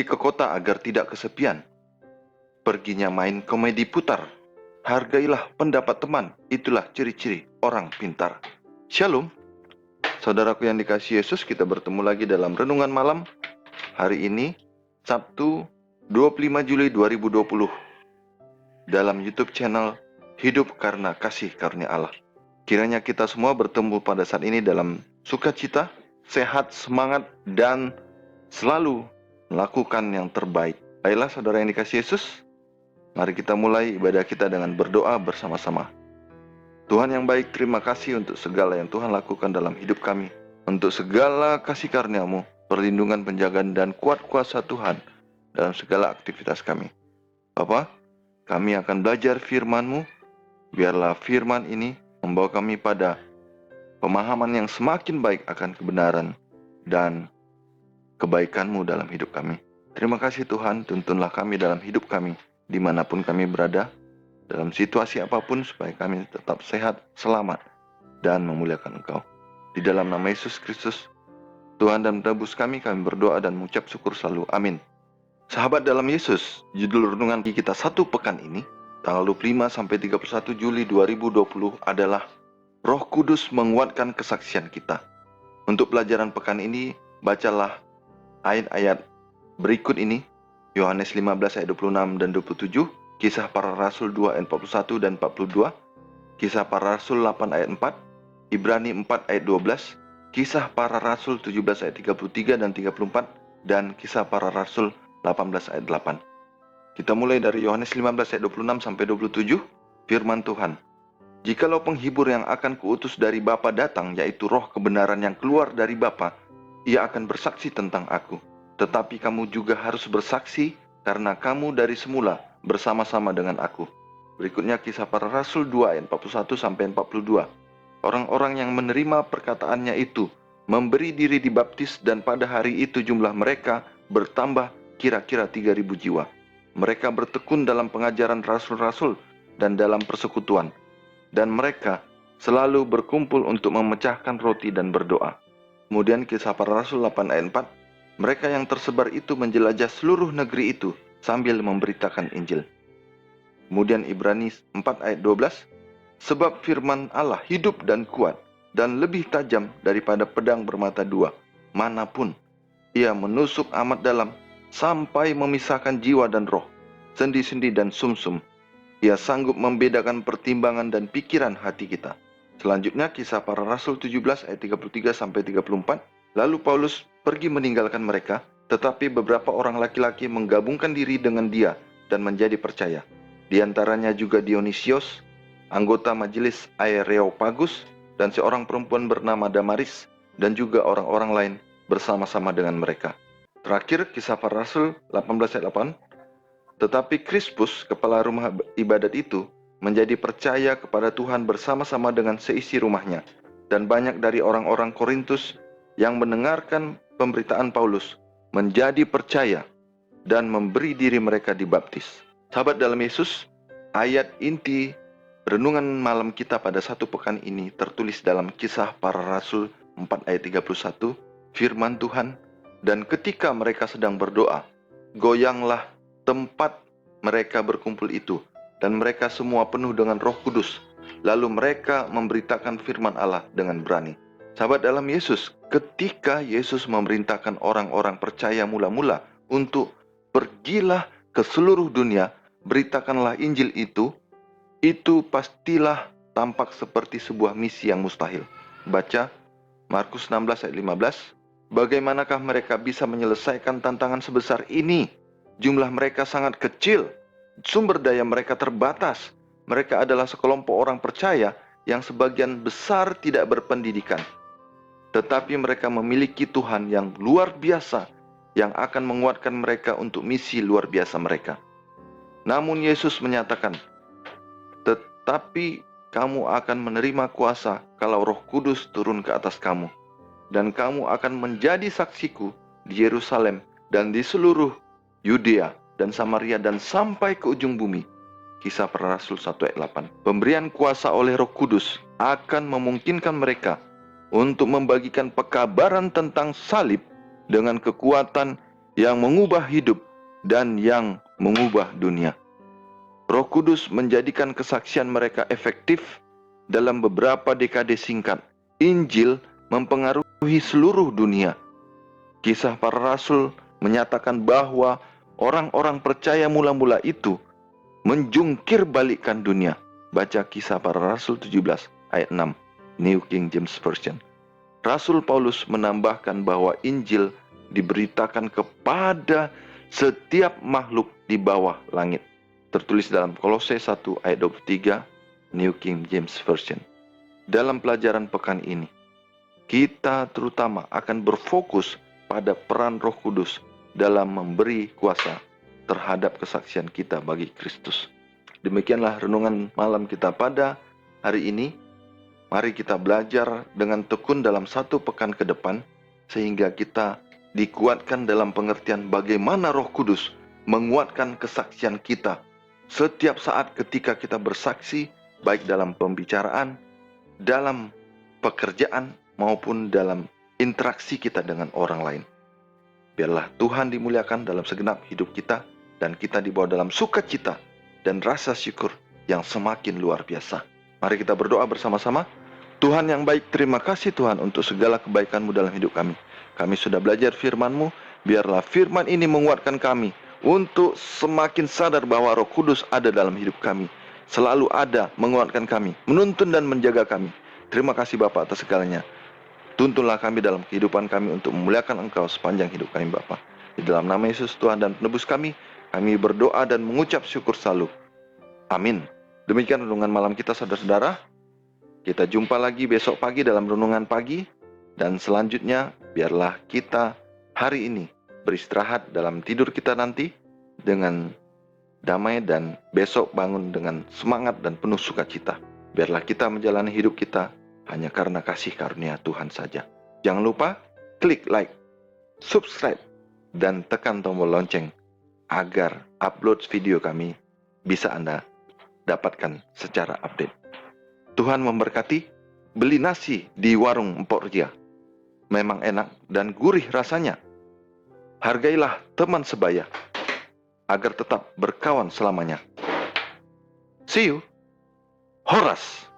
Pergi ke kota agar tidak kesepian. Perginya main komedi putar. Hargailah pendapat teman, itulah ciri-ciri orang pintar. Shalom. Saudaraku yang dikasihi Yesus, kita bertemu lagi dalam Renungan Malam. Hari ini, Sabtu 25 Juli 2020. Dalam YouTube channel Hidup Karena Kasih Karunia Allah. Kiranya kita semua bertemu pada saat ini dalam sukacita, sehat, semangat, dan selalu melakukan yang terbaik. Baiklah saudara yang dikasihi Yesus, mari kita mulai ibadah kita dengan berdoa bersama-sama. Tuhan yang baik, terima kasih untuk segala yang Tuhan lakukan dalam hidup kami. Untuk segala kasih karunia-Mu, perlindungan, penjagaan, dan kuat kuasa Tuhan dalam segala aktivitas kami. Bapa, kami akan belajar firman-Mu. Biarlah firman ini membawa kami pada pemahaman yang semakin baik akan kebenaran dan kebaikan-Mu dalam hidup kami. Terima kasih Tuhan, tuntunlah kami dalam hidup kami, dimanapun kami berada, dalam situasi apapun, supaya kami tetap sehat, selamat, dan memuliakan Engkau. Di dalam nama Yesus Kristus, Tuhan dan Penebus kami berdoa dan mengucap syukur selalu. Amin. Sahabat dalam Yesus, judul renungan kita satu pekan ini, tanggal 25 sampai 31 Juli 2020 adalah Roh Kudus menguatkan kesaksian kita. Untuk pelajaran pekan ini, bacalah ayat-ayat berikut ini, Yohanes 15 ayat 26 dan 27, Kisah Para Rasul 2 ayat 41 dan 42, Kisah Para Rasul 8 ayat 4, Ibrani 4 ayat 12, Kisah Para Rasul 17 ayat 33 dan 34, dan Kisah Para Rasul 18 ayat 8. Kita mulai dari Yohanes 15 ayat 26 sampai 27, firman Tuhan. Jikalau penghibur yang akan kuutus dari Bapa datang, yaitu roh kebenaran yang keluar dari Bapa, ia akan bersaksi tentang aku. Tetapi kamu juga harus bersaksi, karena kamu dari semula bersama-sama dengan aku. Berikutnya Kisah Para Rasul 2 ayat 41 sampai 42. Orang-orang yang menerima perkataannya itu memberi diri dibaptis, dan pada hari itu jumlah mereka bertambah kira-kira 3.000 jiwa. Mereka bertekun dalam pengajaran rasul-rasul dan dalam persekutuan, dan mereka selalu berkumpul untuk memecahkan roti dan berdoa. Kemudian Kisah Para Rasul 8 ayat 4, mereka yang tersebar itu menjelajah seluruh negeri itu sambil memberitakan Injil. Kemudian Ibrani 4 ayat 12, sebab firman Allah hidup dan kuat dan lebih tajam daripada pedang bermata dua, manapun ia menusuk amat dalam sampai memisahkan jiwa dan roh, sendi-sendi dan sumsum. Ia sanggup membedakan pertimbangan dan pikiran hati kita. Selanjutnya Kisah Para Rasul 17 ayat 33 sampai 34. Lalu Paulus pergi meninggalkan mereka, tetapi beberapa orang laki-laki menggabungkan diri dengan dia dan menjadi percaya. Di antaranya juga Dionisios, anggota majelis Areopagus, dan seorang perempuan bernama Damaris, dan juga orang-orang lain bersama-sama dengan mereka. Terakhir Kisah Para Rasul 18 ayat 8. Tetapi Krispus, kepala rumah ibadat itu, menjadi percaya kepada Tuhan bersama-sama dengan seisi rumahnya. Dan banyak dari orang-orang Korintus yang mendengarkan pemberitaan Paulus menjadi percaya dan memberi diri mereka dibaptis. Sahabat dalam Yesus, ayat inti renungan malam kita pada satu pekan ini tertulis dalam Kisah Para Rasul 4 ayat 31, firman Tuhan, dan ketika mereka sedang berdoa, goyanglah tempat mereka berkumpul itu, dan mereka semua penuh dengan Roh Kudus. Lalu mereka memberitakan firman Allah dengan berani. Sahabat dalam Yesus, ketika Yesus memerintahkan orang-orang percaya mula-mula untuk pergilah ke seluruh dunia, beritakanlah Injil itu pastilah tampak seperti sebuah misi yang mustahil. Baca Markus 16 ayat 15. Bagaimanakah mereka bisa menyelesaikan tantangan sebesar ini? Jumlah mereka sangat kecil, sumber daya mereka terbatas. Mereka adalah sekelompok orang percaya yang sebagian besar tidak berpendidikan. Tetapi mereka memiliki Tuhan yang luar biasa, yang akan menguatkan mereka untuk misi luar biasa mereka. Namun Yesus menyatakan, tetapi kamu akan menerima kuasa kalau Roh Kudus turun ke atas kamu. Dan kamu akan menjadi saksiku di Yerusalem dan di seluruh Yudea dan Samaria dan sampai ke ujung bumi. Kisah Para Rasul 1 ayat 8. Pemberian kuasa oleh Roh Kudus akan memungkinkan mereka untuk membagikan pekabaran tentang salib dengan kekuatan yang mengubah hidup, dan yang mengubah dunia. Roh Kudus menjadikan kesaksian mereka efektif dalam beberapa dekade singkat. Injil mempengaruhi seluruh dunia. Kisah para rasul menyatakan bahwa orang-orang percaya mula-mula itu menjungkir balikkan dunia. Baca Kisah para Rasul 17 ayat 6, New King James Version. Rasul Paulus menambahkan bahwa Injil diberitakan kepada setiap makhluk di bawah langit. Tertulis dalam Kolose 1 ayat 23, New King James Version. Dalam pelajaran pekan ini, kita terutama akan berfokus pada peran Roh Kudus dalam memberi kuasa terhadap kesaksian kita bagi Kristus. Demikianlah renungan malam kita pada hari ini. Mari kita belajar dengan tekun dalam satu pekan ke depan, sehingga kita dikuatkan dalam pengertian bagaimana Roh Kudus menguatkan kesaksian kita setiap saat ketika kita bersaksi, baik dalam pembicaraan, dalam pekerjaan, maupun dalam interaksi kita dengan orang lain. Biarlah Tuhan dimuliakan dalam segenap hidup kita, dan kita dibawa dalam sukacita dan rasa syukur yang semakin luar biasa. Mari kita berdoa bersama-sama. Tuhan yang baik, terima kasih Tuhan untuk segala kebaikan-Mu dalam hidup kami. Kami sudah belajar firman-Mu, biarlah firman ini menguatkan kami untuk semakin sadar bahwa Roh Kudus ada dalam hidup kami. Selalu ada menguatkan kami, menuntun dan menjaga kami. Terima kasih Bapa atas segalanya. Tuntunlah kami dalam kehidupan kami untuk memuliakan Engkau sepanjang hidup kami Bapa. Di dalam nama Yesus Tuhan dan penebus kami berdoa dan mengucap syukur selalu. Amin. Demikian renungan malam kita saudara-saudara. Kita jumpa lagi besok pagi dalam renungan pagi. Dan selanjutnya biarlah kita hari ini beristirahat dalam tidur kita nanti dengan damai, dan besok bangun dengan semangat dan penuh sukacita. Biarlah kita menjalani hidup kita hanya karena kasih karunia Tuhan saja. Jangan lupa klik like, subscribe, dan tekan tombol lonceng agar upload video kami bisa Anda dapatkan secara update. Tuhan memberkati. Beli nasi di warung Empok Ria. Memang enak dan gurih rasanya. Hargailah teman sebaya agar tetap berkawan selamanya. See you. Horas.